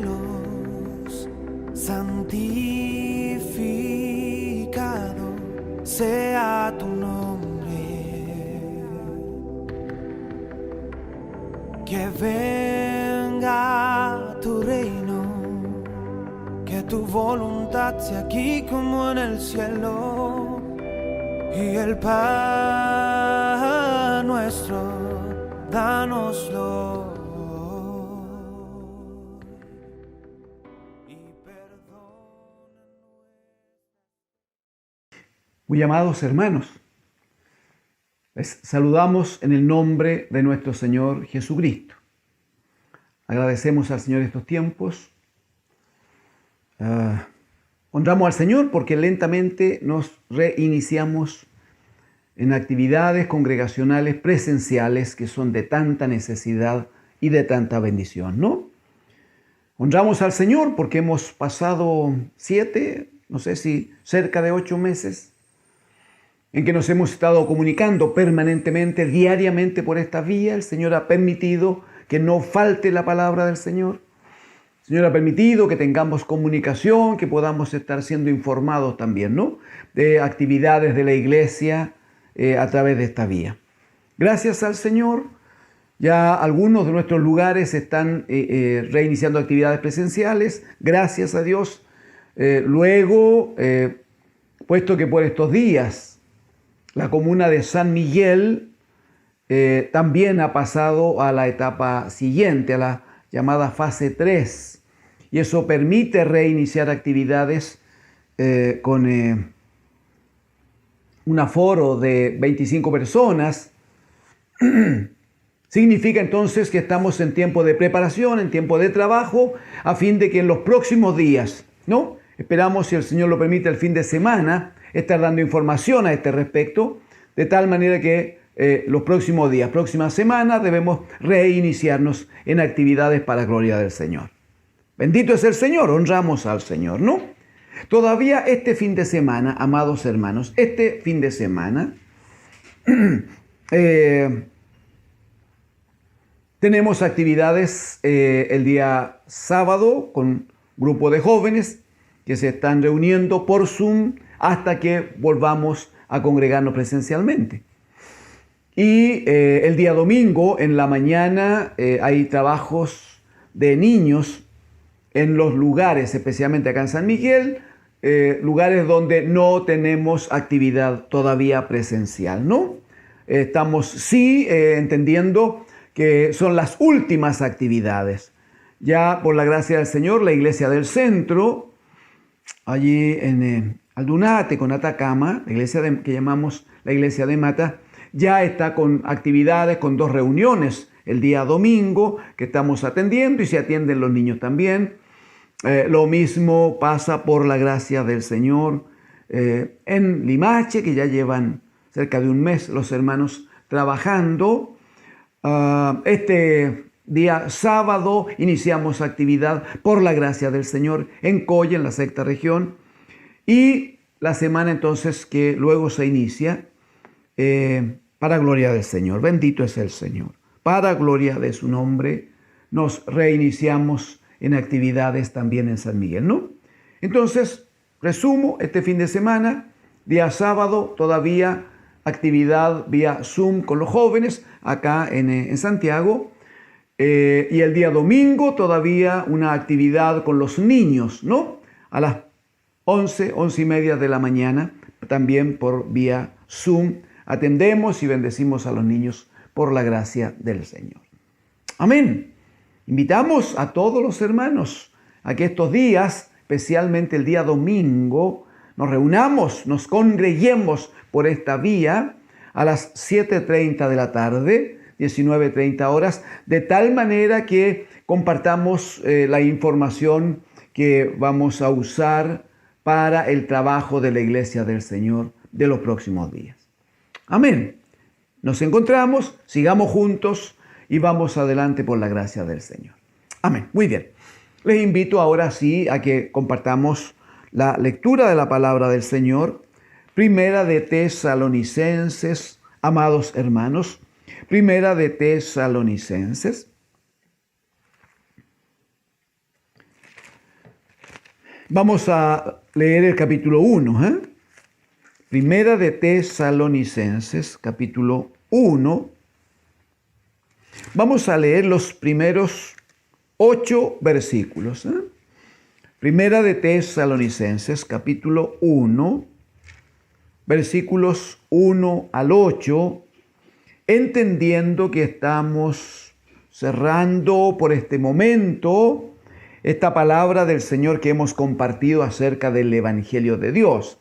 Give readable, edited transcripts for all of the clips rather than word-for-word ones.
cielos, santificado sea tu nombre. Que venga tu reino, que tu voluntad sea aquí como en el cielo. Y el pan nuestro, dánoslo. Muy amados hermanos, les saludamos en el nombre de nuestro Señor Jesucristo. Agradecemos al Señor estos tiempos. Honramos al Señor porque lentamente nos reiniciamos en actividades congregacionales presenciales que son de tanta necesidad y de tanta bendición, ¿no? Honramos al Señor porque hemos pasado 7, no sé si cerca de 8 meses en que nos hemos estado comunicando permanentemente, diariamente por esta vía. El Señor ha permitido que no falte la palabra del Señor. El Señor ha permitido que tengamos comunicación, que podamos estar siendo informados también, ¿no?, de actividades de la iglesia a través de esta vía. Gracias al Señor, ya algunos de nuestros lugares están reiniciando actividades presenciales. Gracias a Dios. Luego, puesto que por estos días la comuna de San Miguel también ha pasado a la etapa siguiente, a la llamada fase 3. Y eso permite reiniciar actividades con un aforo de 25 personas. Significa entonces que estamos en tiempo de preparación, en tiempo de trabajo, a fin de que en los próximos días, ¿no?, esperamos, si el Señor lo permite, el fin de semana, estar dando información a este respecto, de tal manera que los próximos días, próximas semanas, debemos reiniciarnos en actividades para gloria del Señor. Bendito es el Señor, honramos al Señor, ¿no? Todavía este fin de semana, amados hermanos, este fin de semana, tenemos actividades el día sábado con grupo de jóvenes que se están reuniendo por Zoom hasta que volvamos a congregarnos presencialmente. Y el día domingo en la mañana hay trabajos de niños en los lugares, especialmente acá en San Miguel, lugares donde no tenemos actividad todavía presencial, ¿no? Estamos sí entendiendo que son las últimas actividades. Ya por la gracia del Señor, la iglesia del centro, allí en Aldunate con Atacama, la iglesia que llamamos la iglesia de Mata, ya está con actividades, con 2 reuniones el día domingo que estamos atendiendo y se atienden los niños también. Lo mismo pasa por la gracia del Señor en Limache, que ya llevan cerca de un mes los hermanos trabajando. Este día sábado iniciamos actividad por la gracia del Señor en Coya, en la 6ª región. Y la semana entonces que luego se inicia, para gloria del Señor. Bendito es el Señor. Para gloria de su nombre nos reiniciamos en actividades también en San Miguel, ¿no? Entonces, resumo, este fin de semana, día sábado, todavía actividad vía Zoom con los jóvenes acá en Santiago. Y el día domingo todavía una actividad con los niños, ¿no?, a las 11:30 de la mañana, también por vía Zoom. Atendemos y bendecimos a los niños por la gracia del Señor. Amén. Invitamos a todos los hermanos a que estos días, especialmente el día domingo, nos reunamos, nos congreguemos por esta vía a las 7:30 de la tarde, 19:30 horas, de tal manera que compartamos la información que vamos a usar para el trabajo de la iglesia del Señor de los próximos días. Amén. Nos encontramos, sigamos juntos y vamos adelante por la gracia del Señor. Amén. Muy bien. Les invito ahora sí a que compartamos la lectura de la palabra del Señor. Primera de Tesalonicenses, amados hermanos. Primera de Tesalonicenses, Vamos a leer el capítulo 1. Primera de Tesalonicenses, capítulo 1. Vamos a leer los primeros 8 versículos. Primera de Tesalonicenses, capítulo 1, versículos 1 al 8, entendiendo que estamos cerrando por este momento esta palabra del Señor que hemos compartido acerca del Evangelio de Dios,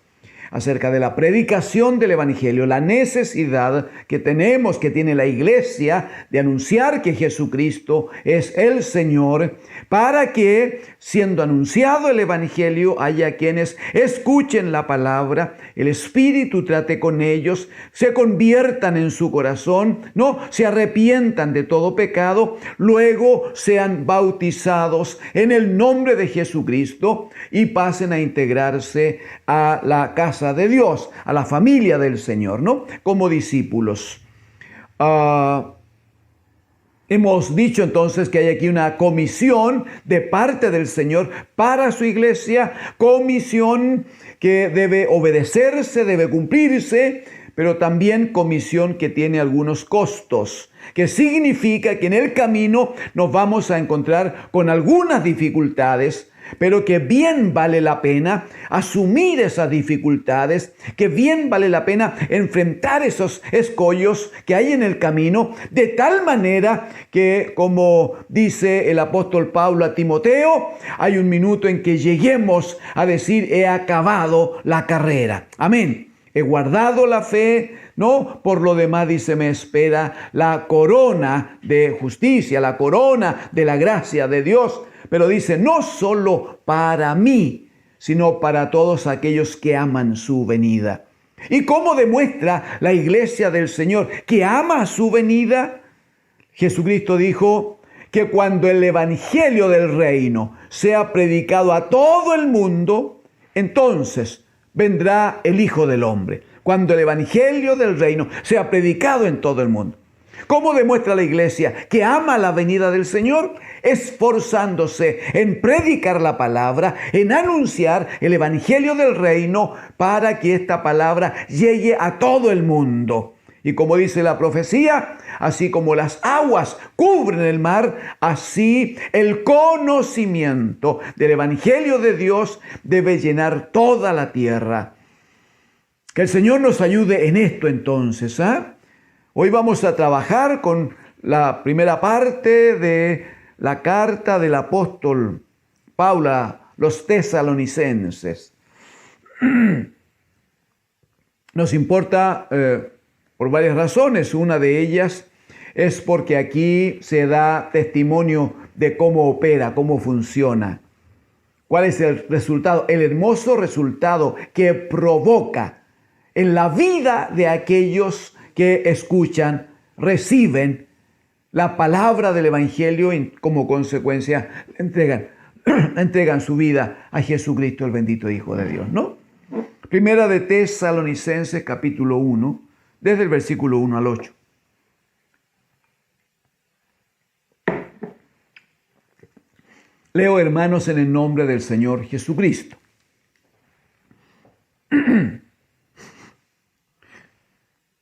acerca de la predicación del Evangelio, la necesidad que tenemos, que tiene la iglesia, de anunciar que Jesucristo es el Señor, para que, siendo anunciado el Evangelio, haya quienes escuchen la palabra, el Espíritu trate con ellos, se conviertan en su corazón, no se arrepientan de todo pecado, luego sean bautizados en el nombre de Jesucristo y pasen a integrarse a la casa de Dios, a la familia del Señor, ¿no? Como discípulos. Hemos dicho entonces que hay aquí una comisión de parte del Señor para su iglesia, comisión que debe obedecerse, debe cumplirse, pero también comisión que tiene algunos costos, que significa que en el camino nos vamos a encontrar con algunas dificultades, pero que bien vale la pena asumir esas dificultades, que bien vale la pena enfrentar esos escollos que hay en el camino, de tal manera que, como dice el apóstol Pablo a Timoteo, hay un minuto en que lleguemos a decir: he acabado la carrera. Amén. He guardado la fe, ¿no? Por lo demás, dice, me espera la corona de justicia, la corona de la gracia de Dios. Pero dice, no solo para mí, sino para todos aquellos que aman su venida. ¿Y cómo demuestra la iglesia del Señor que ama su venida? Jesucristo dijo que cuando el evangelio del reino sea predicado a todo el mundo, entonces vendrá el Hijo del Hombre. Cuando el evangelio del reino sea predicado en todo el mundo. ¿Cómo demuestra la iglesia que ama la venida del Señor? Esforzándose en predicar la palabra, en anunciar el evangelio del reino para que esta palabra llegue a todo el mundo. Y como dice la profecía, así como las aguas cubren el mar, así el conocimiento del evangelio de Dios debe llenar toda la tierra. Que el Señor nos ayude en esto entonces, Hoy vamos a trabajar con la primera parte de la carta del apóstol Pablo a los tesalonicenses. Nos importa por varias razones. Una de ellas es porque aquí se da testimonio de cómo opera, cómo funciona. ¿Cuál es el resultado? El hermoso resultado que provoca en la vida de aquellos que escuchan, reciben la palabra del evangelio y como consecuencia entregan su vida a Jesucristo, el bendito Hijo de Dios, ¿no? Primera de Tesalonicenses, capítulo 1, desde el versículo 1 al 8. Leo, hermanos, en el nombre del Señor Jesucristo.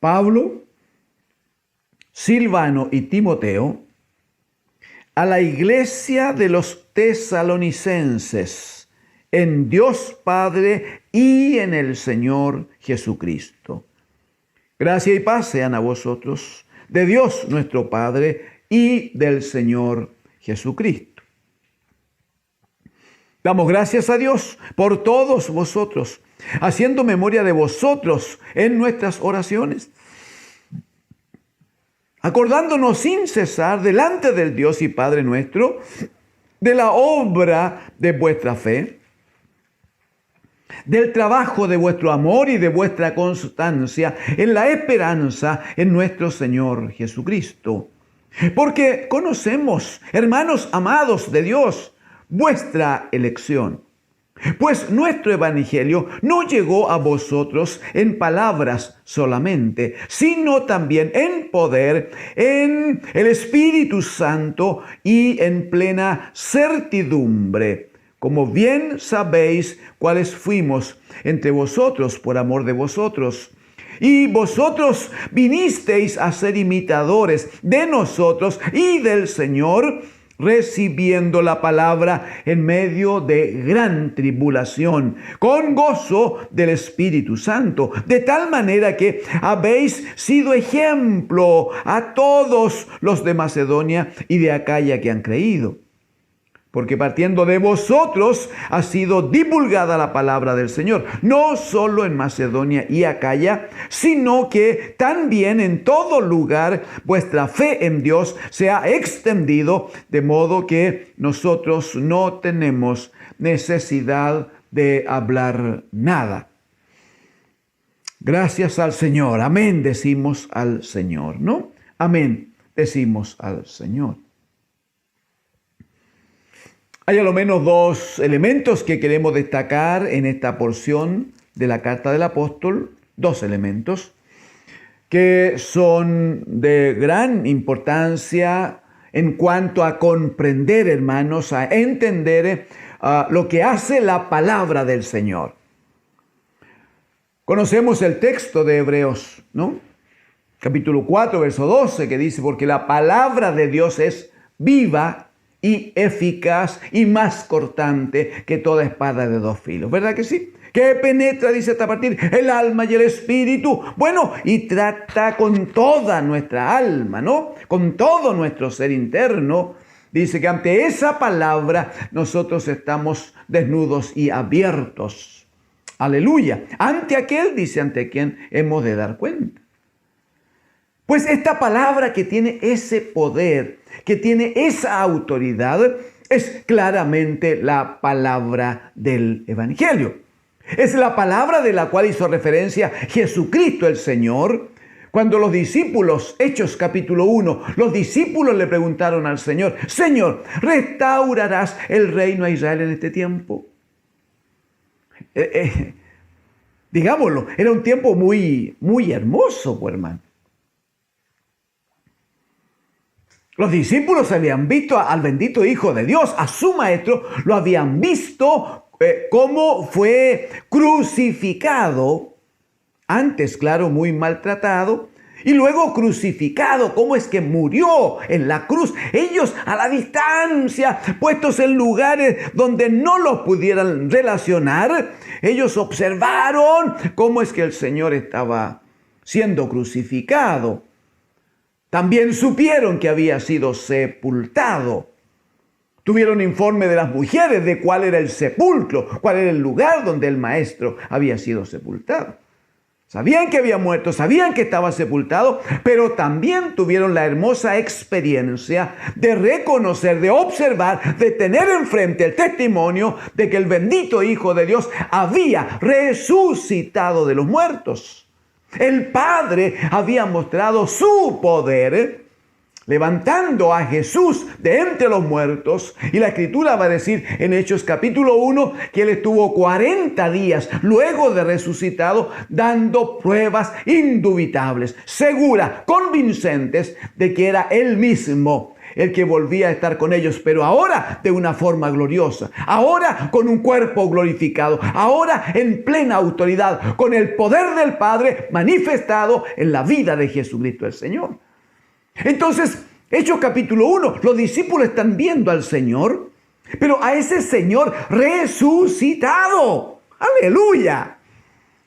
Pablo, Silvano y Timoteo, a la iglesia de los tesalonicenses, en Dios Padre y en el Señor Jesucristo. Gracia y paz sean a vosotros, de Dios nuestro Padre y del Señor Jesucristo. Damos gracias a Dios por todos vosotros, haciendo memoria de vosotros en nuestras oraciones, acordándonos sin cesar delante del Dios y Padre nuestro de la obra de vuestra fe, del trabajo de vuestro amor y de vuestra constancia en la esperanza en nuestro Señor Jesucristo. Porque conocemos, hermanos amados de Dios, vuestra elección. Pues nuestro evangelio no llegó a vosotros en palabras solamente, sino también en poder, en el Espíritu Santo y en plena certidumbre, como bien sabéis cuáles fuimos entre vosotros por amor de vosotros. Y vosotros vinisteis a ser imitadores de nosotros y del Señor, recibiendo la palabra en medio de gran tribulación, con gozo del Espíritu Santo, de tal manera que habéis sido ejemplo a todos los de Macedonia y de Acaya que han creído. Porque partiendo de vosotros ha sido divulgada la palabra del Señor, no solo en Macedonia y Acaya, sino que también en todo lugar vuestra fe en Dios se ha extendido, de modo que nosotros no tenemos necesidad de hablar nada. Gracias al Señor. Amén, decimos al Señor, ¿no? Amén, decimos al Señor. Hay a lo menos dos elementos que queremos destacar en esta porción de la carta del apóstol, dos elementos que son de gran importancia en cuanto a comprender, hermanos, a entender lo que hace la palabra del Señor. Conocemos el texto de Hebreos, ¿no? Capítulo 4, verso 12, que dice, porque la palabra de Dios es viva y eficaz y más cortante que toda espada de dos filos. ¿Verdad que sí? Que penetra, dice hasta partir, el alma y el espíritu. Bueno, y trata con toda nuestra alma, ¿no? Con todo nuestro ser interno. Dice que ante esa palabra nosotros estamos desnudos y abiertos. Aleluya. Ante aquel, dice, ante quien hemos de dar cuenta. Pues esta palabra que tiene ese poder, que tiene esa autoridad, es claramente la palabra del Evangelio. Es la palabra de la cual hizo referencia Jesucristo el Señor. Cuando los discípulos, Hechos capítulo 1, los discípulos le preguntaron al Señor, Señor, ¿restaurarás el reino a Israel en este tiempo? Digámoslo, era un tiempo muy hermoso, pues, hermano. Los discípulos habían visto al bendito Hijo de Dios, a su Maestro, lo habían visto cómo fue crucificado, antes, claro, muy maltratado, y luego crucificado, cómo es que murió en la cruz. Ellos a la distancia, puestos en lugares donde no los pudieran relacionar, ellos observaron cómo es que el Señor estaba siendo crucificado. También supieron que había sido sepultado. Tuvieron informe de las mujeres de cuál era el sepulcro, cuál era el lugar donde el Maestro había sido sepultado. Sabían que había muerto, sabían que estaba sepultado, pero también tuvieron la hermosa experiencia de reconocer, de observar, de tener enfrente el testimonio de que el bendito Hijo de Dios había resucitado de los muertos. El Padre había mostrado su poder levantando a Jesús de entre los muertos. Y la Escritura va a decir en Hechos capítulo 1 que Él estuvo 40 días luego de resucitado dando pruebas indubitables, seguras, convincentes de que era Él mismo el que volvía a estar con ellos, pero ahora de una forma gloriosa, ahora con un cuerpo glorificado, ahora en plena autoridad, con el poder del Padre manifestado en la vida de Jesucristo el Señor. Entonces, Hechos capítulo 1, los discípulos están viendo al Señor, pero a ese Señor resucitado. ¡Aleluya!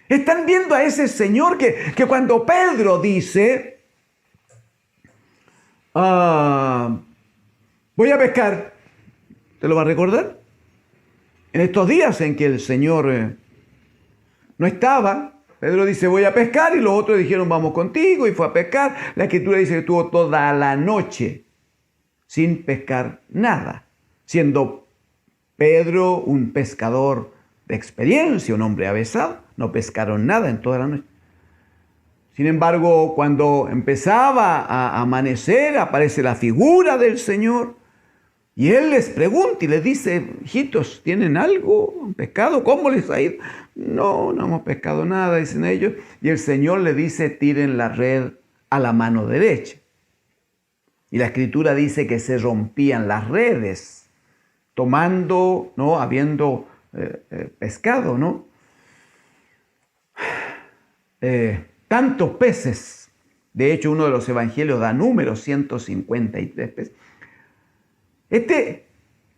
Están viendo a ese Señor que cuando Pedro dice, voy a pescar, ¿te lo va a recordar? En estos días en que el Señor no estaba, Pedro dice, voy a pescar, y los otros dijeron, vamos contigo, y fue a pescar. La Escritura dice que estuvo toda la noche sin pescar nada, siendo Pedro un pescador de experiencia, un hombre avesado. No pescaron nada en toda la noche. Sin embargo, cuando empezaba a amanecer, aparece la figura del Señor, y Él les pregunta y les dice, hijitos, ¿tienen algo? ¿Han pescado? ¿Cómo les ha ido? No hemos pescado nada, dicen ellos. Y el Señor le dice, tiren la red a la mano derecha. Y la Escritura dice que se rompían las redes. tomando, ¿no? Habiendo pescado, ¿no? Tantos peces. De hecho, uno de los evangelios da números, 153 peces. Este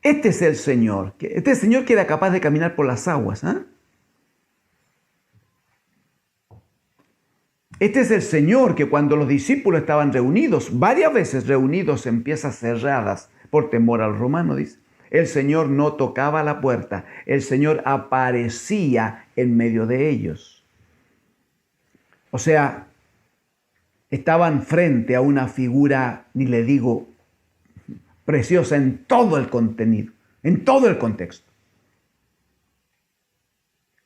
es el Señor. Este Señor que era capaz de caminar por las aguas. Este es el Señor que cuando los discípulos estaban reunidos, varias veces reunidos en piezas cerradas por temor al romano, dice, el Señor no tocaba la puerta, el Señor aparecía en medio de ellos. O sea, estaban frente a una figura, ni le digo, preciosa en todo el contenido, en todo el contexto.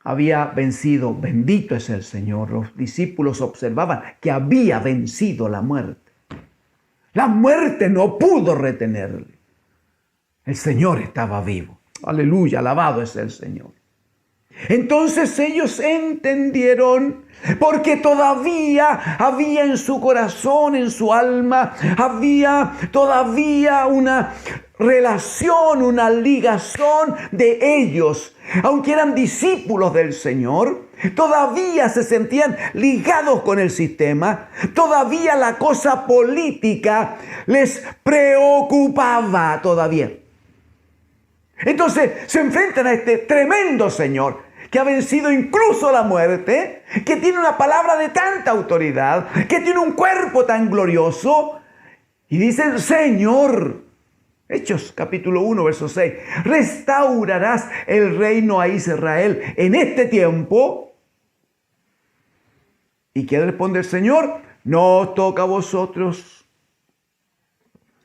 Había vencido, bendito es el Señor. Los discípulos observaban que había vencido la muerte. La muerte no pudo retenerle. El Señor estaba vivo. Aleluya, alabado es el Señor. Entonces ellos entendieron, porque todavía había en su corazón, en su alma, había todavía una relación, una ligación de ellos. Aunque eran discípulos del Señor, todavía se sentían ligados con el sistema, todavía la cosa política les preocupaba todavía. Entonces se enfrentan a este tremendo Señor que ha vencido incluso la muerte, que tiene una palabra de tanta autoridad, que tiene un cuerpo tan glorioso, y dicen, Señor, Hechos capítulo 1, verso 6, restaurarás el reino a Israel en este tiempo. ¿Y qué responde el Señor? No os toca a vosotros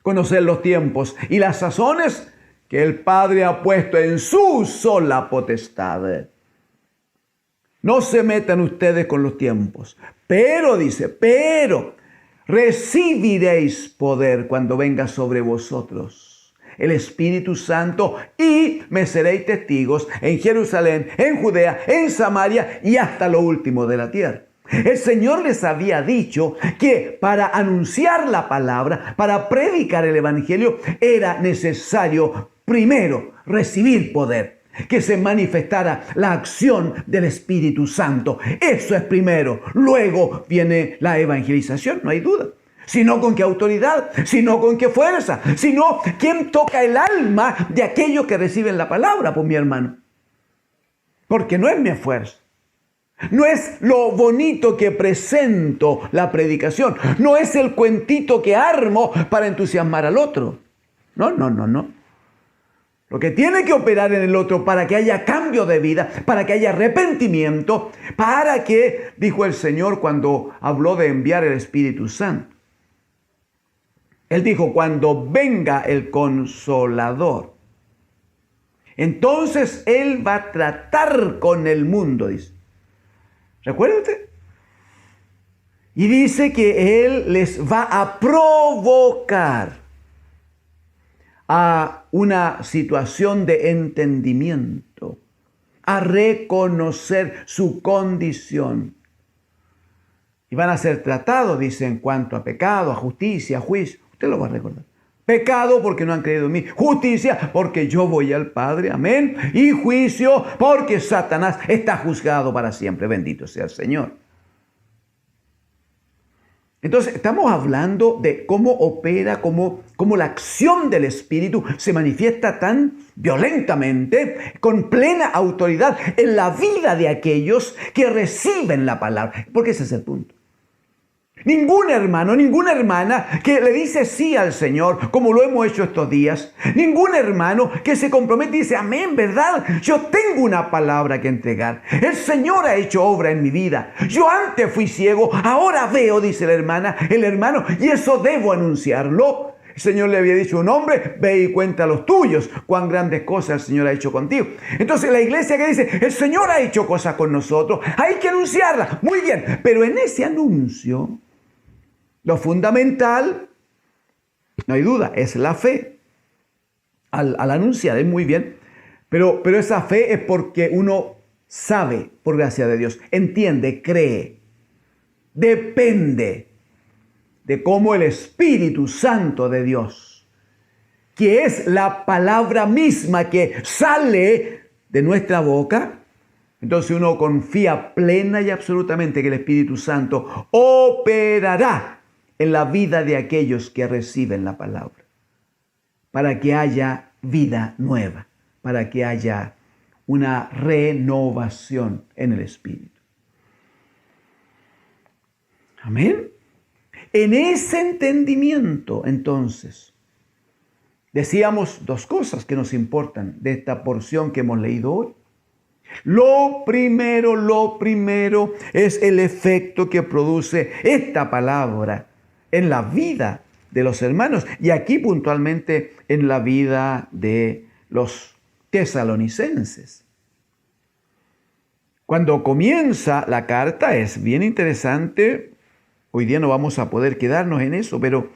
conocer los tiempos y las sazones que el Padre ha puesto en su sola potestad. No se metan ustedes con los tiempos. Pero, dice, pero recibiréis poder cuando venga sobre vosotros el Espíritu Santo y me seréis testigos en Jerusalén, en Judea, en Samaria y hasta lo último de la tierra. El Señor les había dicho que para anunciar la palabra, para predicar el Evangelio, era necesario primero recibir poder, que se manifestara la acción del Espíritu Santo. Eso es primero. Luego viene la evangelización, no hay duda. Sino con qué autoridad, sino con qué fuerza, sino quién toca el alma de aquellos que reciben la palabra, pues mi hermano. Porque no es mi esfuerzo. No es lo bonito que presento la predicación. No es el cuentito que armo para entusiasmar al otro. No. Lo que tiene que operar en el otro para que haya cambio de vida, para que haya arrepentimiento, para que, dijo el Señor cuando habló de enviar el Espíritu Santo. Él dijo, cuando venga el Consolador, entonces Él va a tratar con el mundo, dice. ¿Recuerda usted? Y dice que Él les va a provocar a una situación de entendimiento, a reconocer su condición. Y van a ser tratados, dice, en cuanto a pecado, a justicia, a juicio. Usted lo va a recordar. Pecado porque no han creído en mí. Justicia porque yo voy al Padre. Amén. Y juicio porque Satanás está juzgado para siempre. Bendito sea el Señor. Entonces, estamos hablando de cómo opera, cómo la acción del Espíritu se manifiesta tan violentamente, con plena autoridad en la vida de aquellos que reciben la palabra. Porque ese es el punto. Ningún hermano, ninguna hermana que le dice sí al Señor, como lo hemos hecho estos días. Ningún hermano que se compromete y dice, amén, ¿verdad? Yo tengo una palabra que entregar. El Señor ha hecho obra en mi vida. Yo antes fui ciego, ahora veo, dice la hermana, el hermano, y eso debo anunciarlo. El Señor le había dicho a un hombre, ve y cuenta los tuyos, cuán grandes cosas el Señor ha hecho contigo. Entonces la iglesia que dice, el Señor ha hecho cosas con nosotros, hay que anunciarla. Muy bien, pero en ese anuncio, lo fundamental, no hay duda, es la fe. Al anunciar es muy bien, pero esa fe es porque uno sabe, por gracia de Dios, entiende, cree, depende de cómo el Espíritu Santo de Dios que es la palabra misma que sale de nuestra boca, entonces uno confía plena y absolutamente que el Espíritu Santo operará en la vida de aquellos que reciben la palabra, para que haya vida nueva, para que haya una renovación en el Espíritu. Amén. En ese entendimiento, entonces, decíamos dos cosas que nos importan de esta porción que hemos leído hoy. Lo primero es el efecto que produce esta palabra en la vida de los hermanos y aquí puntualmente en la vida de los tesalonicenses. Cuando comienza la carta es bien interesante. Hoy día no vamos a poder quedarnos en eso, pero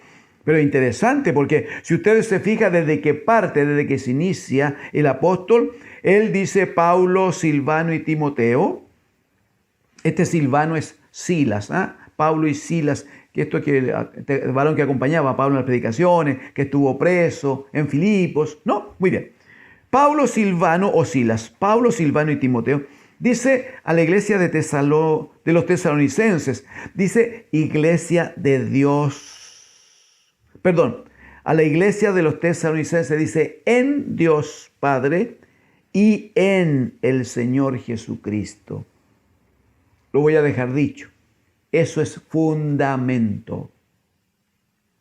interesante porque si ustedes se fijan desde que se inicia el apóstol, él dice Pablo, Silvano y Timoteo. Este Silvano es Silas, Pablo y Silas, que el varón que acompañaba a Pablo en las predicaciones, que estuvo preso en Filipos. No, muy bien. Pablo, Silvano o Silas, Pablo, Silvano y Timoteo. Dice a la iglesia de los tesalonicenses, dice iglesia de Dios. Perdón, a la iglesia de los tesalonicenses dice en Dios Padre y en el Señor Jesucristo. Lo voy a dejar dicho. Eso es fundamento.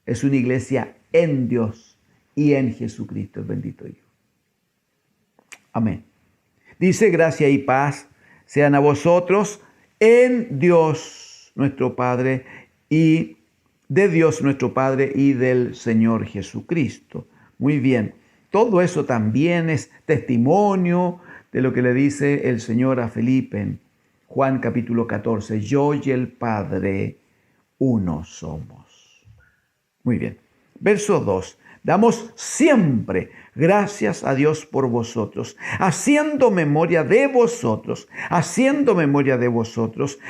Es una iglesia en Dios y en Jesucristo, el bendito Dios. Amén. Dice, gracia y paz sean a vosotros en Dios nuestro Padre y de Dios nuestro Padre y del Señor Jesucristo. Muy bien. Todo eso también es testimonio de lo que le dice el Señor a Felipe en Juan capítulo 14. Yo y el Padre uno somos. Muy bien. Verso 2. Damos siempre gracias a Dios por vosotros, haciendo memoria de vosotros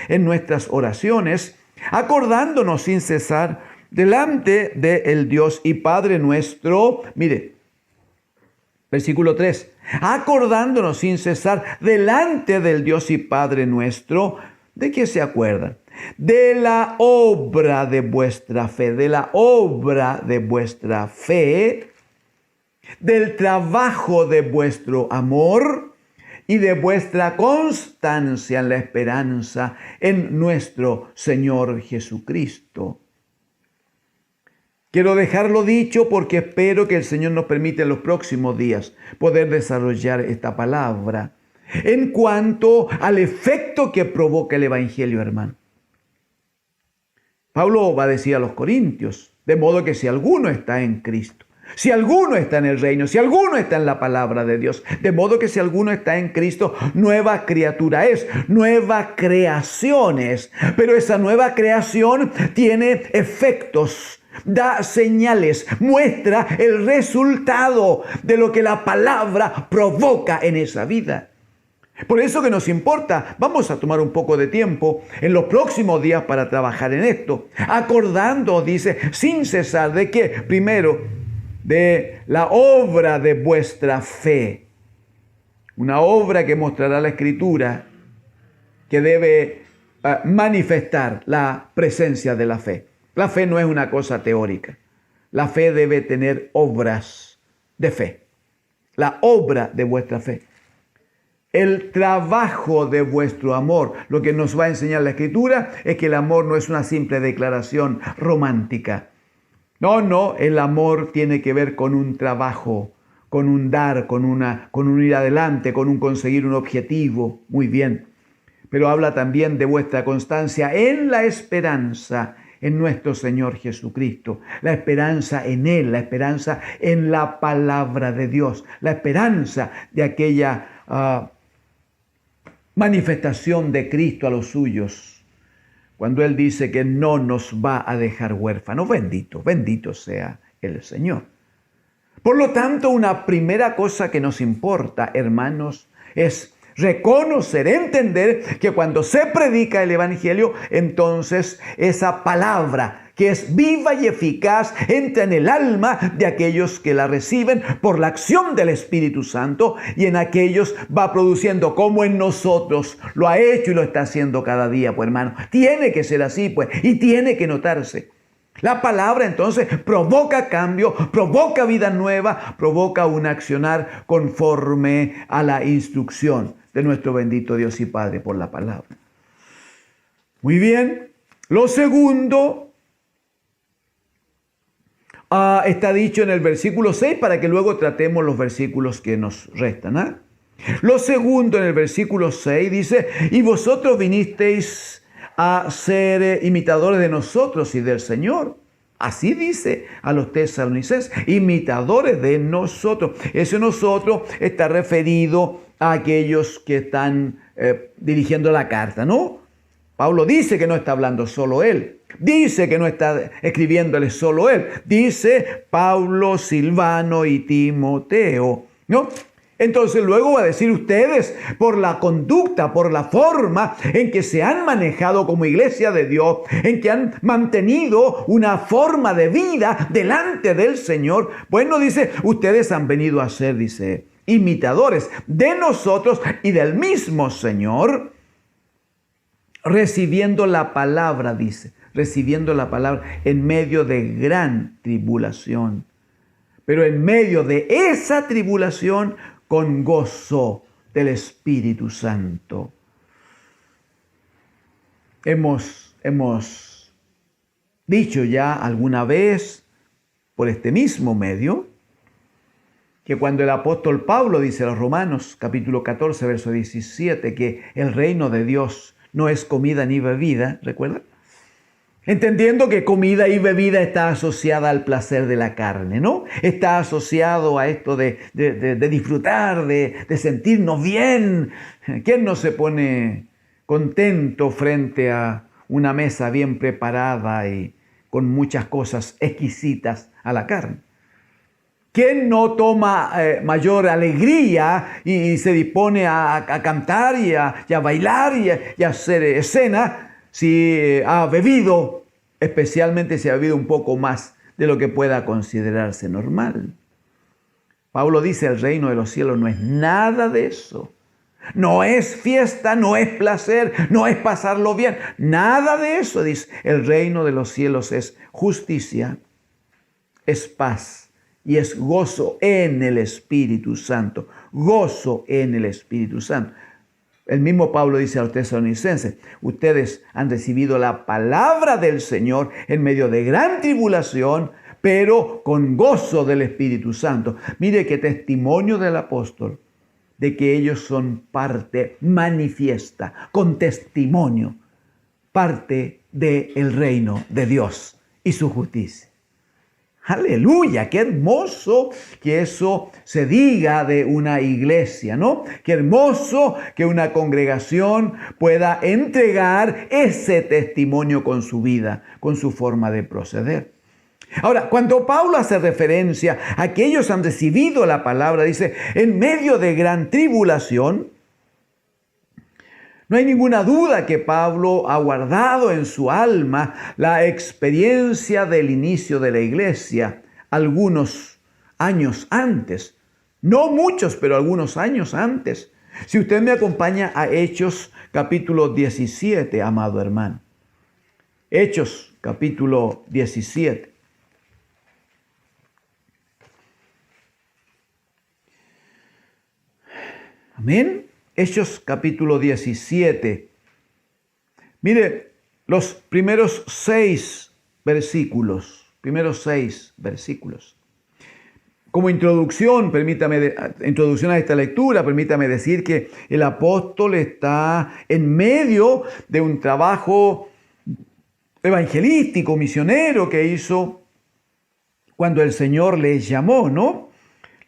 en nuestras oraciones, acordándonos sin cesar delante del Dios y Padre nuestro. Mire, versículo 3. Acordándonos sin cesar delante del Dios y Padre nuestro. ¿De qué se acuerdan? De la obra de vuestra fe, del trabajo de vuestro amor y de vuestra constancia en la esperanza en nuestro Señor Jesucristo. Quiero dejarlo dicho porque espero que el Señor nos permita en los próximos días poder desarrollar esta palabra en cuanto al efecto que provoca el Evangelio, hermano. Pablo va a decir a los corintios, de modo que si alguno está en Cristo, si alguno está en el reino, si alguno está en la palabra de Dios, de modo que si alguno está en Cristo, nueva criatura es, nueva creación es. Pero esa nueva creación tiene efectos, da señales, muestra el resultado de lo que la palabra provoca en esa vida. Por eso que nos importa, vamos a tomar un poco de tiempo en los próximos días para trabajar en esto. Acordando, dice, sin cesar, ¿de qué? Primero, de la obra de vuestra fe. Una obra que mostrará la Escritura, que debe manifestar la presencia de la fe. La fe no es una cosa teórica. La fe debe tener obras de fe. La obra de vuestra fe. El trabajo de vuestro amor. Lo que nos va a enseñar la Escritura es que el amor no es una simple declaración romántica. No, el amor tiene que ver con un trabajo, con un dar, con un ir adelante, con un conseguir un objetivo. Muy bien. Pero habla también de vuestra constancia en la esperanza en nuestro Señor Jesucristo. La esperanza en Él, la esperanza en la palabra de Dios, la esperanza de aquella manifestación de Cristo a los suyos, cuando Él dice que no nos va a dejar huérfanos. Bendito sea el Señor. Por lo tanto, una primera cosa que nos importa, hermanos, es reconocer, entender que cuando se predica el Evangelio, entonces esa palabra que es viva y eficaz, entra en el alma de aquellos que la reciben por la acción del Espíritu Santo, y en aquellos va produciendo como en nosotros. Lo ha hecho y lo está haciendo cada día, pues hermano. Tiene que ser así, pues, y tiene que notarse. La palabra entonces provoca cambio, provoca vida nueva, provoca un accionar conforme a la instrucción de nuestro bendito Dios y Padre por la palabra. Muy bien. Lo segundo está dicho en el versículo 6 para que luego tratemos los versículos que nos restan. Lo segundo en el versículo 6 dice: y vosotros vinisteis a ser imitadores de nosotros y del Señor. Así dice a los tesalonicenses, imitadores de nosotros. Ese nosotros está referido a aquellos que están dirigiendo la carta, ¿no? Pablo dice que no está hablando solo él. Dice que no está escribiéndole solo él. Dice Pablo, Silvano y Timoteo, ¿no? Entonces luego va a decir ustedes, por la conducta, por la forma en que se han manejado como iglesia de Dios, en que han mantenido una forma de vida delante del Señor. Bueno, dice, ustedes han venido a ser, dice, imitadores de nosotros y del mismo Señor, recibiendo la palabra, dice, recibiendo la palabra en medio de gran tribulación. Pero en medio de esa tribulación, con gozo del Espíritu Santo. Hemos dicho ya alguna vez por este mismo medio que cuando el apóstol Pablo dice a los Romanos capítulo 14 verso 17 que el reino de Dios no es comida ni bebida, ¿recuerdan? Entendiendo que comida y bebida está asociada al placer de la carne, ¿no? Está asociado a esto de disfrutar, de sentirnos bien. ¿Quién no se pone contento frente a una mesa bien preparada y con muchas cosas exquisitas a la carne? ¿Quién no toma mayor alegría y se dispone a cantar y a bailar y a hacer escena si ha bebido, especialmente si ha bebido un poco más de lo que pueda considerarse normal? Pablo dice, el reino de los cielos no es nada de eso. No es fiesta, no es placer, no es pasarlo bien. Nada de eso, dice. El reino de los cielos es justicia, es paz y es gozo en el Espíritu Santo. Gozo en el Espíritu Santo. El mismo Pablo dice a los tesalonicenses, ustedes han recibido la palabra del Señor en medio de gran tribulación, pero con gozo del Espíritu Santo. Mire qué testimonio del apóstol de que ellos son parte manifiesta, con testimonio, parte del reino de Dios y su justicia. Aleluya, qué hermoso que eso se diga de una iglesia, ¿no? Qué hermoso que una congregación pueda entregar ese testimonio con su vida, con su forma de proceder. Ahora, cuando Pablo hace referencia a que ellos han recibido la palabra, dice, en medio de gran tribulación, no hay ninguna duda que Pablo ha guardado en su alma la experiencia del inicio de la iglesia algunos años antes. No muchos, pero algunos años antes. Si usted me acompaña a Hechos capítulo 17, amado hermano. Hechos capítulo 17. Amén. Hechos capítulo 17. Mire, los primeros 6 versículos. Como introducción, introducción a esta lectura, permítame decir que el apóstol está en medio de un trabajo evangelístico, misionero que hizo cuando el Señor les llamó, ¿no?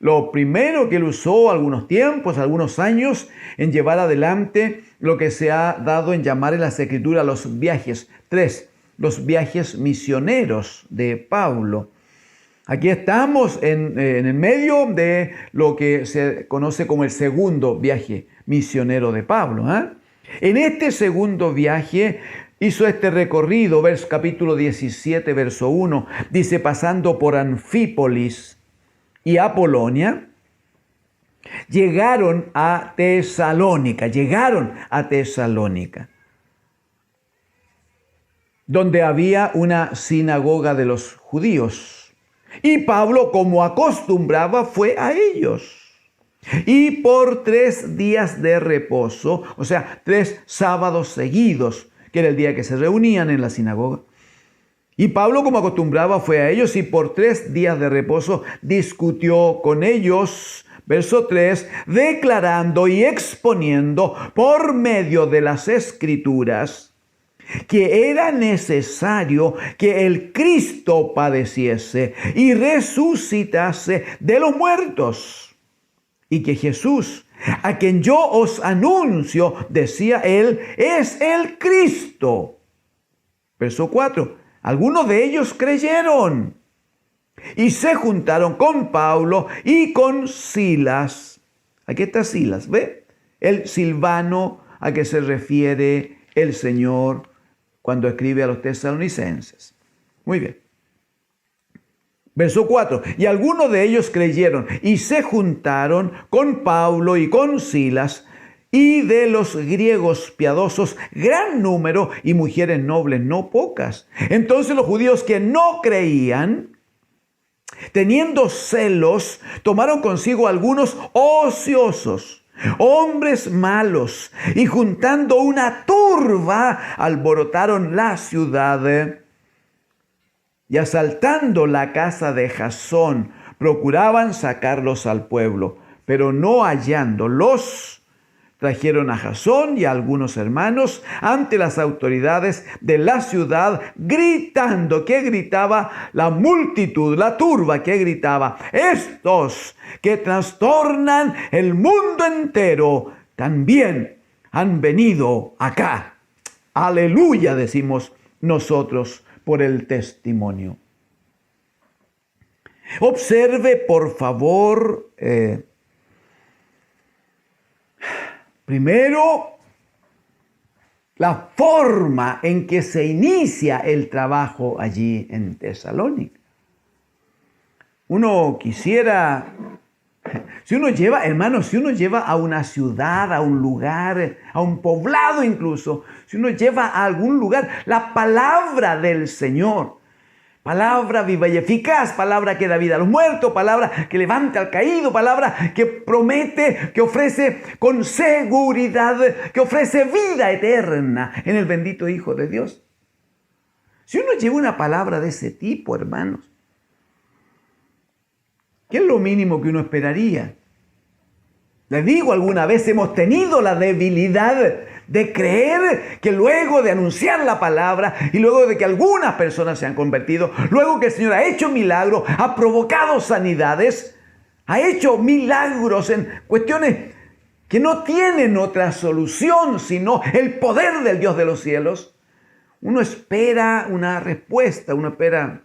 Lo primero que él usó algunos tiempos, algunos años, en llevar adelante lo que se ha dado en llamar en las Escrituras los viajes. 3, los viajes misioneros de Pablo. Aquí estamos en el medio de lo que se conoce como el segundo viaje misionero de Pablo. En este segundo viaje, hizo este recorrido, capítulo 17, verso 1, dice, pasando por Anfípolis y Apolonia, llegaron a Tesalónica, donde había una sinagoga de los judíos. Y Pablo, como acostumbraba, fue a ellos. Y por 3 días de reposo, o sea, 3 sábados seguidos, que era el día que se reunían en la sinagoga. Y Pablo, como acostumbraba, fue a ellos y por 3 días de reposo discutió con ellos. Verso 3, declarando y exponiendo por medio de las Escrituras que era necesario que el Cristo padeciese y resucitase de los muertos. Y que Jesús, a quien yo os anuncio, decía él, es el Cristo. Verso 4, algunos de ellos creyeron y se juntaron con Pablo y con Silas. Aquí está Silas, ¿ve? El Silvano a que se refiere el Señor cuando escribe a los tesalonicenses. Muy bien. Verso 4, y algunos de ellos creyeron y se juntaron con Pablo y con Silas, y de los griegos piadosos gran número y mujeres nobles no pocas. Entonces los judíos que no creían, teniendo celos, tomaron consigo algunos ociosos, hombres malos, y juntando una turba, alborotaron la ciudad. Y asaltando la casa de Jasón, procuraban sacarlos al pueblo, pero no hallándolos, trajeron a Jasón y a algunos hermanos ante las autoridades de la ciudad, gritando. ¿Qué gritaba la multitud, la turba? ¿Qué gritaba? Estos que trastornan el mundo entero, también han venido acá. Aleluya, decimos nosotros, por el testimonio. Observe, por favor, primero, la forma en que se inicia el trabajo allí en Tesalónica. Uno quisiera, si uno lleva a una ciudad, a un lugar, a un poblado incluso, si uno lleva a algún lugar la palabra del Señor, palabra viva y eficaz, palabra que da vida a los muertos, palabra que levanta al caído, palabra que promete, que ofrece con seguridad, que ofrece vida eterna en el bendito Hijo de Dios. Si uno lleva una palabra de ese tipo, hermanos, ¿qué es lo mínimo que uno esperaría? Les digo, alguna vez hemos tenido la debilidad de creer que luego de anunciar la palabra y luego de que algunas personas se han convertido, luego que el Señor ha hecho milagros, ha provocado sanidades, ha hecho milagros en cuestiones que no tienen otra solución sino el poder del Dios de los cielos, uno espera una respuesta, uno espera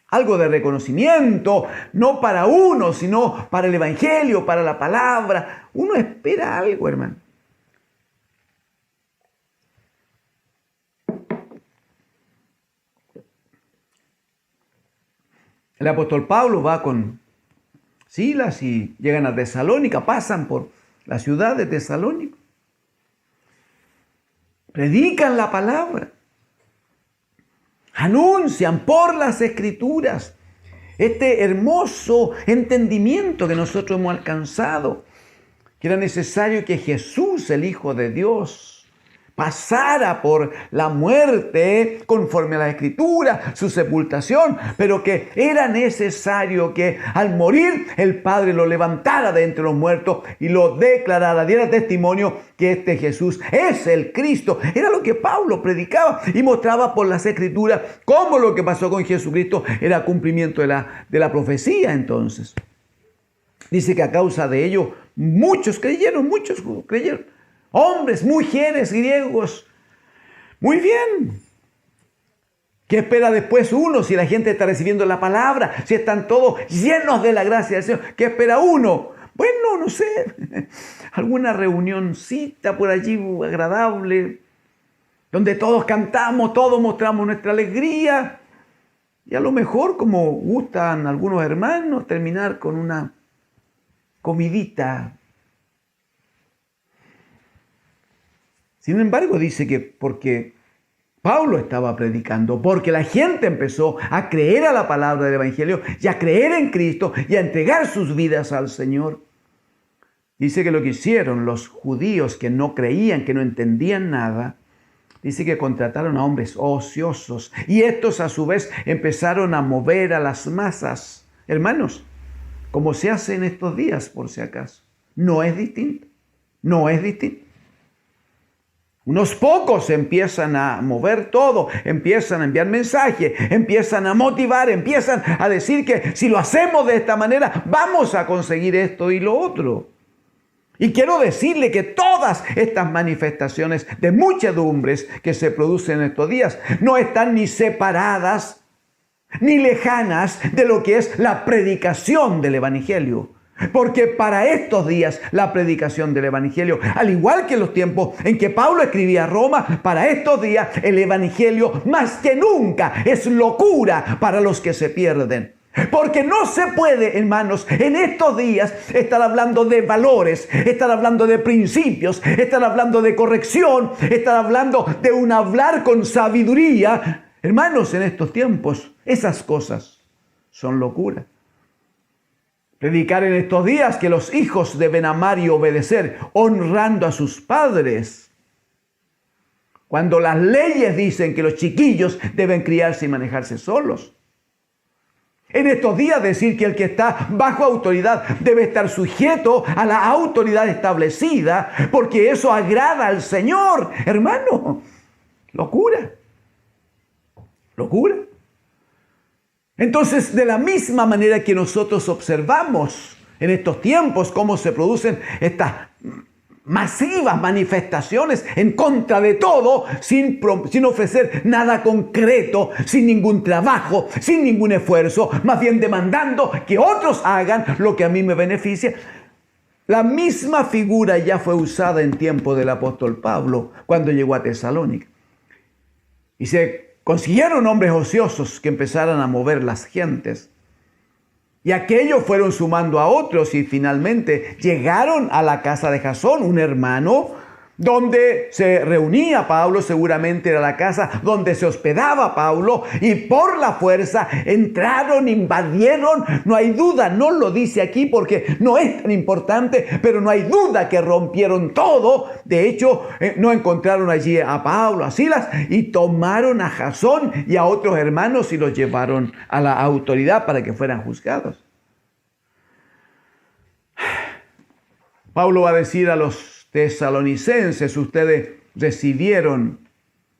algo de reconocimiento, no para uno, sino para el Evangelio, para la palabra. Uno espera algo, hermano. El apóstol Pablo va con Silas y llegan a Tesalónica, pasan por la ciudad de Tesalónica. Predican la palabra. Anuncian por las Escrituras este hermoso entendimiento que nosotros hemos alcanzado, que era necesario que Jesús, el Hijo de Dios, pasara por la muerte conforme a la Escritura, su sepultación, pero que era necesario que al morir el Padre lo levantara de entre los muertos y lo declarara, diera testimonio que este Jesús es el Cristo. Era lo que Pablo predicaba y mostraba por las Escrituras cómo lo que pasó con Jesucristo era cumplimiento de la profecía. Entonces, dice que a causa de ello muchos creyeron. Hombres, mujeres, griegos. Muy bien. ¿Qué espera después uno si la gente está recibiendo la palabra? Si están todos llenos de la gracia del Señor. ¿Qué espera uno? Bueno, no sé. Alguna reunioncita por allí agradable. donde todos cantamos, todos mostramos nuestra alegría. Y a lo mejor, como gustan algunos hermanos, terminar con una comidita. Sin embargo, dice que porque Pablo estaba predicando, porque la gente empezó a creer a la palabra del Evangelio y a creer en Cristo y a entregar sus vidas al Señor. Dice que lo que hicieron los judíos que no creían, que no entendían nada, dice que contrataron a hombres ociosos y estos a su vez empezaron a mover a las masas. Hermanos, como se hace en estos días, por si acaso, no es distinto, no es distinto. Unos pocos empiezan a mover todo, empiezan a enviar mensajes, empiezan a motivar, empiezan a decir que si lo hacemos de esta manera, vamos a conseguir esto y lo otro. Y quiero decirle que todas estas manifestaciones de muchedumbres que se producen en estos días no están ni separadas ni lejanas de lo que es la predicación del Evangelio. Porque para estos días la predicación del Evangelio, al igual que en los tiempos en que Pablo escribía a Roma, para estos días el Evangelio más que nunca es locura para los que se pierden. Porque no se puede, hermanos, en estos días estar hablando de valores, estar hablando de principios, estar hablando de corrección, estar hablando de un hablar con sabiduría. Hermanos, en estos tiempos esas cosas son locura. Predicar en estos días que los hijos deben amar y obedecer, honrando a sus padres. Cuando las leyes dicen que los chiquillos deben criarse y manejarse solos. En estos días decir que el que está bajo autoridad debe estar sujeto a la autoridad establecida, porque eso agrada al Señor. Hermano, locura. Locura. Entonces, de la misma manera que nosotros observamos en estos tiempos cómo se producen estas masivas manifestaciones en contra de todo, sin ofrecer nada concreto, sin ningún trabajo, sin ningún esfuerzo, más bien demandando que otros hagan lo que a mí me beneficia. La misma figura ya fue usada en tiempo del apóstol Pablo cuando llegó a Tesalónica. Y se consiguieron hombres ociosos que empezaran a mover las gentes. Y aquellos fueron sumando a otros y finalmente llegaron a la casa de Jasón, un hermano, donde se reunía Pablo, seguramente era la casa donde se hospedaba Pablo, y por la fuerza entraron, invadieron, no hay duda, no lo dice aquí porque no es tan importante, pero no hay duda que rompieron todo. De hecho, no encontraron allí a Pablo, a Silas, y tomaron a Jasón y a otros hermanos y los llevaron a la autoridad para que fueran juzgados. Pablo va a decir a los tesalonicenses: ustedes recibieron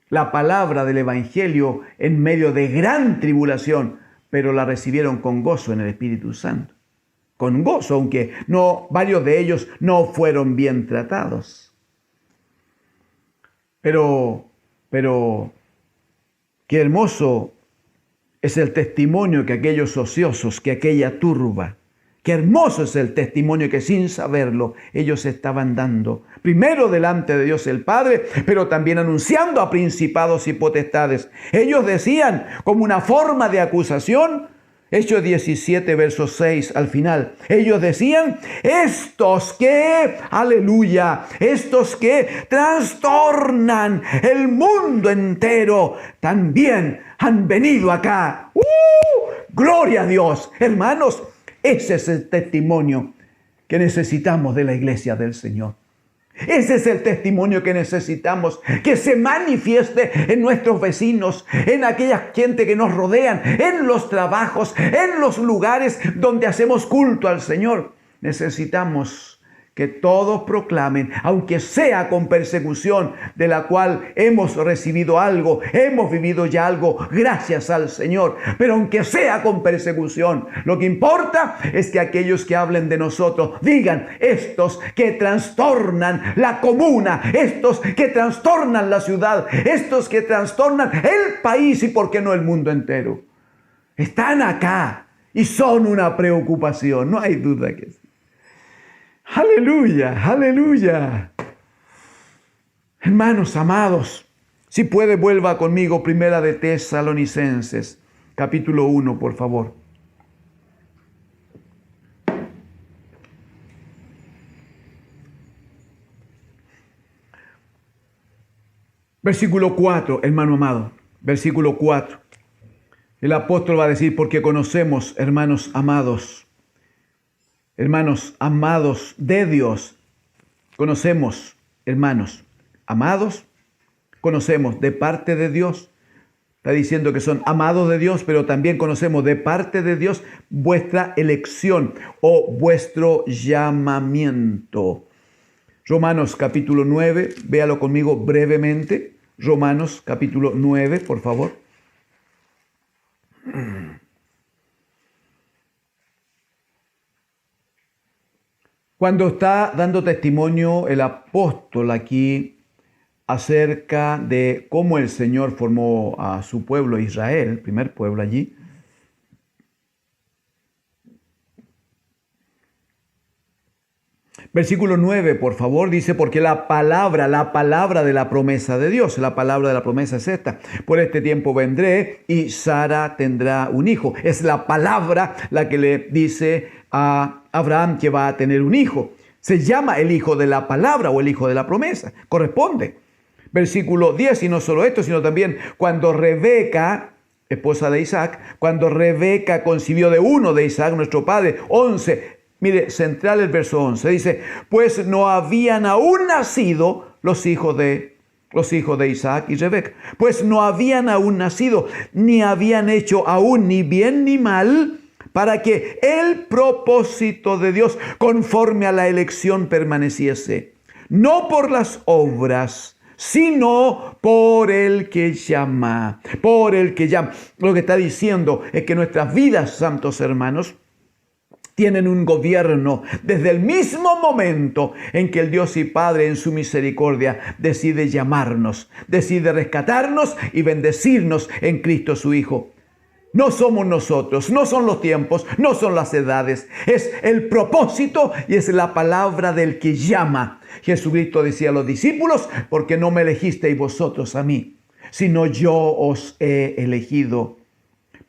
la palabra del Evangelio en medio de gran tribulación, pero la recibieron con gozo en el Espíritu Santo. Con gozo, aunque varios de ellos no fueron bien tratados. Pero qué hermoso es el testimonio que aquellos ociosos, que aquella turba, qué hermoso es el testimonio que sin saberlo ellos estaban dando. Primero delante de Dios el Padre, pero también anunciando a principados y potestades. Ellos decían como una forma de acusación, Hechos 17, verso 6 al final. Ellos decían: estos que, aleluya, estos que trastornan el mundo entero, también han venido acá. ¡Gloria a Dios! Hermanos, ese es el testimonio que necesitamos de la iglesia del Señor. Ese es el testimonio que necesitamos, que se manifieste en nuestros vecinos, en aquella gente que nos rodean, en los trabajos, en los lugares donde hacemos culto al Señor. Necesitamos que todos proclamen, aunque sea con persecución, de la cual hemos recibido algo, hemos vivido ya algo, gracias al Señor. Pero aunque sea con persecución, lo que importa es que aquellos que hablen de nosotros digan: estos que trastornan la comuna, estos que trastornan la ciudad, estos que trastornan el país y por qué no el mundo entero, están acá y son una preocupación, no hay duda que sí. ¡Aleluya! ¡Aleluya! Hermanos amados, Si puede, vuelva conmigo, Primera de Tesalonicenses, capítulo 1, por favor. Versículo 4, hermano amado. Versículo 4. El apóstol va a decir, porque conocemos, hermanos amados de Dios. Conocemos, hermanos amados, conocemos de parte de Dios. Está diciendo que son amados de Dios, pero también conocemos de parte de Dios vuestra elección o vuestro llamamiento. Romanos capítulo 9, véalo conmigo brevemente. Romanos capítulo 9, por favor. Cuando está dando testimonio el apóstol aquí acerca de cómo el Señor formó a su pueblo Israel, el primer pueblo allí, versículo 9, por favor, dice, porque la palabra de la promesa de Dios, la palabra de la promesa es esta: por este tiempo vendré y Sara tendrá un hijo. Es la palabra la que le dice a Abraham que va a tener un hijo. Se llama el hijo de la palabra o el hijo de la promesa, corresponde. Versículo 10, y no solo esto, sino también cuando Rebeca, esposa de Isaac, cuando Rebeca concibió de uno de Isaac, nuestro padre, 11, mire, central el verso 11, dice, pues no habían aún nacido los hijos de Isaac y Rebeca. Pues no habían aún nacido, ni habían hecho aún ni bien ni mal, para que el propósito de Dios conforme a la elección permaneciese, no por las obras, sino por el que llama, por el que llama. Lo que está diciendo es que nuestras vidas, santos hermanos, tienen un gobierno desde el mismo momento en que el Dios y Padre en su misericordia decide llamarnos, decide rescatarnos y bendecirnos en Cristo su Hijo. No somos nosotros, no son los tiempos, no son las edades, es el propósito y es la palabra del que llama. Jesucristo decía a los discípulos, porque no me elegisteis vosotros a mí, sino yo os he elegido.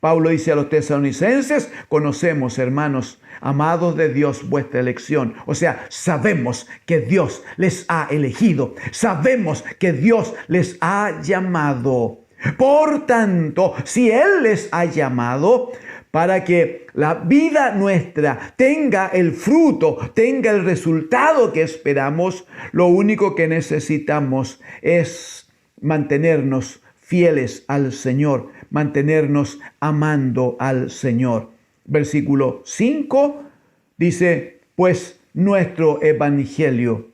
Pablo dice a los tesalonicenses, conocemos, hermanos amados de Dios, vuestra elección. O sea, sabemos que Dios les ha elegido, sabemos que Dios les ha llamado. Por tanto, si Él les ha llamado para que la vida nuestra tenga el fruto, tenga el resultado que esperamos, lo único que necesitamos es mantenernos fieles al Señor, mantenernos amando al Señor. Versículo 5 dice, pues nuestro evangelio,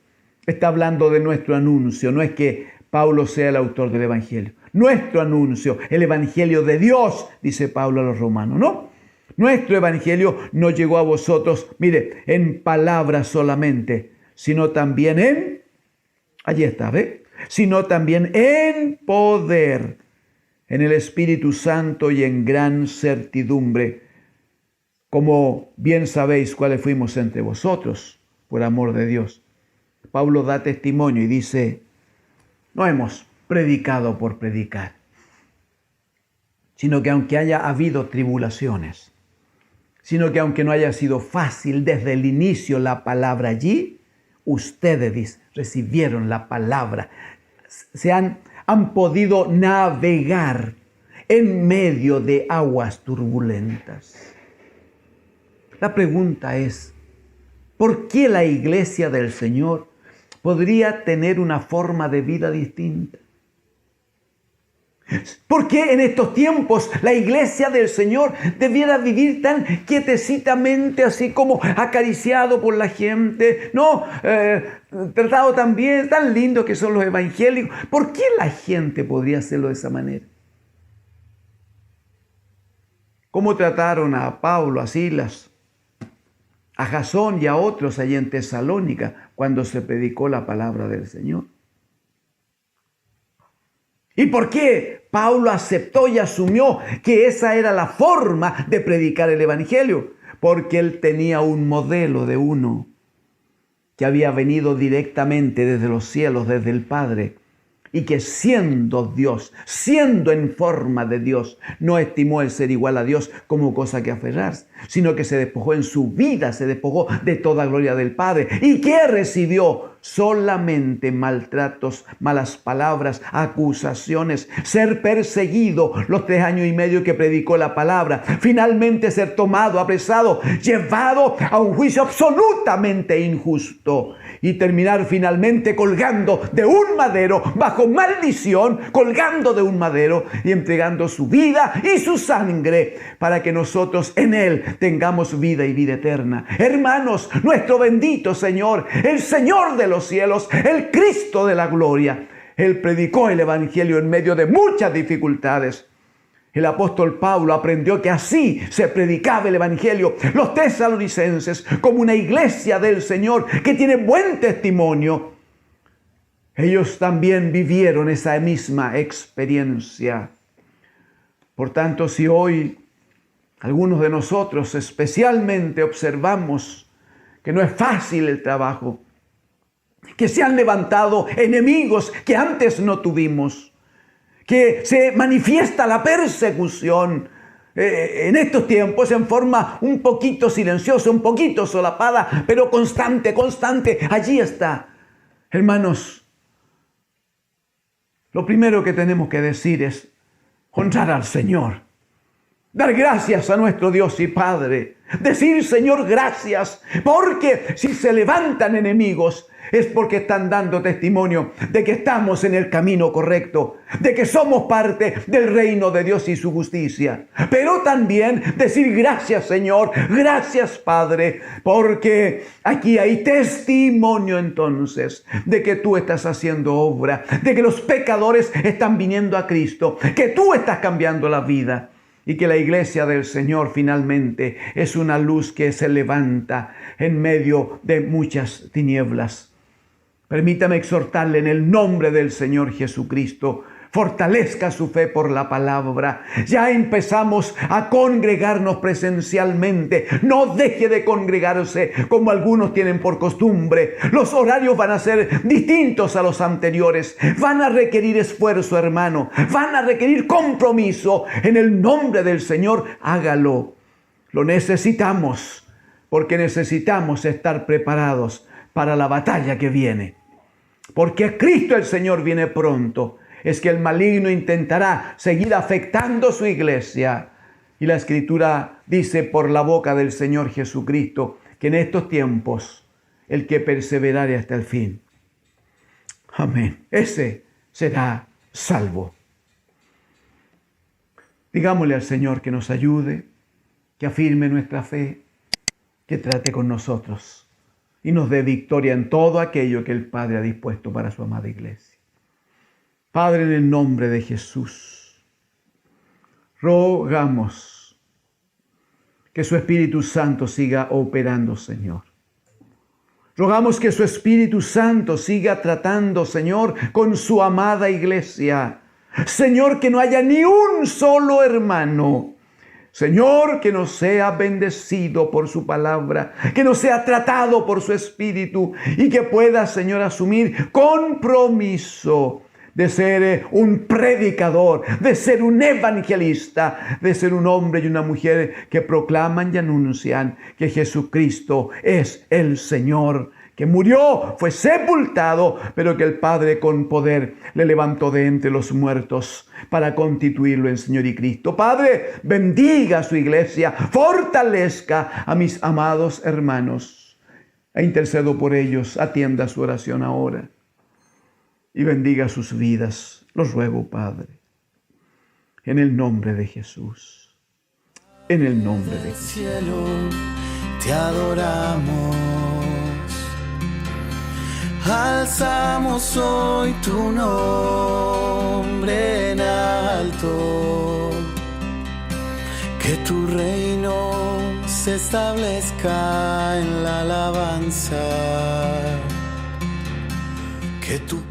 está hablando de nuestro anuncio, no es que Pablo sea el autor del evangelio. Nuestro anuncio, el evangelio de Dios, dice Pablo a los romanos, ¿no? Nuestro evangelio no llegó a vosotros, mire, en palabras solamente, sino también allí está, ¿ve? Sino también en poder, en el Espíritu Santo y en gran certidumbre, como bien sabéis cuáles fuimos entre vosotros, por amor de Dios. Pablo da testimonio y dice, no hemos predicado por predicar, sino que aunque haya habido tribulaciones, sino que aunque no haya sido fácil desde el inicio la palabra allí, ustedes recibieron la palabra, han podido navegar en medio de aguas turbulentas. La pregunta es, ¿por qué la iglesia del Señor podría tener una forma de vida distinta? ¿Por qué en estos tiempos la iglesia del Señor debiera vivir tan quietecitamente, así como acariciado por la gente? No, tratado tan bien, tan lindo que son los evangélicos. ¿Por qué la gente podría hacerlo de esa manera? ¿Cómo trataron a Pablo, a Silas, a Jasón y a otros allí en Tesalónica cuando se predicó la palabra del Señor? ¿Y por qué Pablo aceptó y asumió que esa era la forma de predicar el evangelio? Porque él tenía un modelo de uno que había venido directamente desde los cielos, desde el Padre, y que siendo Dios, siendo en forma de Dios, no estimó el ser igual a Dios como cosa que aferrarse, sino que se despojó en su vida, se despojó de toda gloria del Padre. ¿Y qué recibió? Solamente maltratos, malas palabras, acusaciones, ser perseguido los 3 años y medio que predicó la palabra, finalmente ser tomado, apresado, llevado a un juicio absolutamente injusto y terminar finalmente colgando de un madero, bajo maldición, colgando de un madero y entregando su vida y su sangre para que nosotros en Él tengamos vida y vida eterna. Hermanos, nuestro bendito Señor, el Señor de los cielos, el Cristo de la gloria, Él predicó el Evangelio en medio de muchas dificultades. El apóstol Pablo aprendió que así se predicaba el Evangelio. Los tesalonicenses, como una iglesia del Señor que tiene buen testimonio, ellos también vivieron esa misma experiencia. Por tanto, si hoy algunos de nosotros especialmente observamos que no es fácil el trabajo, que se han levantado enemigos que antes no tuvimos, que se manifiesta la persecución en estos tiempos en forma un poquito silenciosa, un poquito solapada, pero constante, allí está. Hermanos, lo primero que tenemos que decir es honrar al Señor, dar gracias a nuestro Dios y Padre, decir: Señor, gracias, porque si se levantan enemigos es porque están dando testimonio de que estamos en el camino correcto, de que somos parte del reino de Dios y su justicia. Pero también decir: gracias, Señor, gracias, Padre, porque aquí hay testimonio entonces de que tú estás haciendo obra, de que los pecadores están viniendo a Cristo, que tú estás cambiando la vida. Y que la iglesia del Señor finalmente es una luz que se levanta en medio de muchas tinieblas. Permítame exhortarle en el nombre del Señor Jesucristo. Fortalezca su fe por la palabra. Ya empezamos a congregarnos presencialmente. No deje de congregarse como algunos tienen por costumbre. Los horarios van a ser distintos a los anteriores. Van a requerir esfuerzo, hermano. Van a requerir compromiso. En el nombre del Señor, hágalo. Lo necesitamos, porque necesitamos estar preparados para la batalla que viene. Porque Cristo el Señor viene pronto. Es que el maligno intentará seguir afectando su iglesia. Y la Escritura dice por la boca del Señor Jesucristo que en estos tiempos el que perseverare hasta el fin, amén, ese será salvo. Digámosle al Señor que nos ayude, que afirme nuestra fe, que trate con nosotros y nos dé victoria en todo aquello que el Padre ha dispuesto para su amada iglesia. Padre, en el nombre de Jesús, rogamos que su Espíritu Santo siga operando, Señor. Rogamos que su Espíritu Santo siga tratando, Señor, con su amada iglesia. Señor, que no haya ni un solo hermano, Señor, que no sea bendecido por su palabra, que no sea tratado por su Espíritu y que pueda, Señor, asumir compromiso de ser un predicador, de ser un evangelista, de ser un hombre y una mujer que proclaman y anuncian que Jesucristo es el Señor, que murió, fue sepultado, pero que el Padre con poder le levantó de entre los muertos para constituirlo en Señor y Cristo. Padre, bendiga a su iglesia, fortalezca a mis amados hermanos, e intercedo por ellos, atienda su oración ahora y bendiga sus vidas. Los ruego, Padre, en el nombre de Jesús, en el nombre de Jesús. Cielo, te adoramos. Alzamos hoy tu nombre en alto, que tu reino se establezca en la alabanza, que tu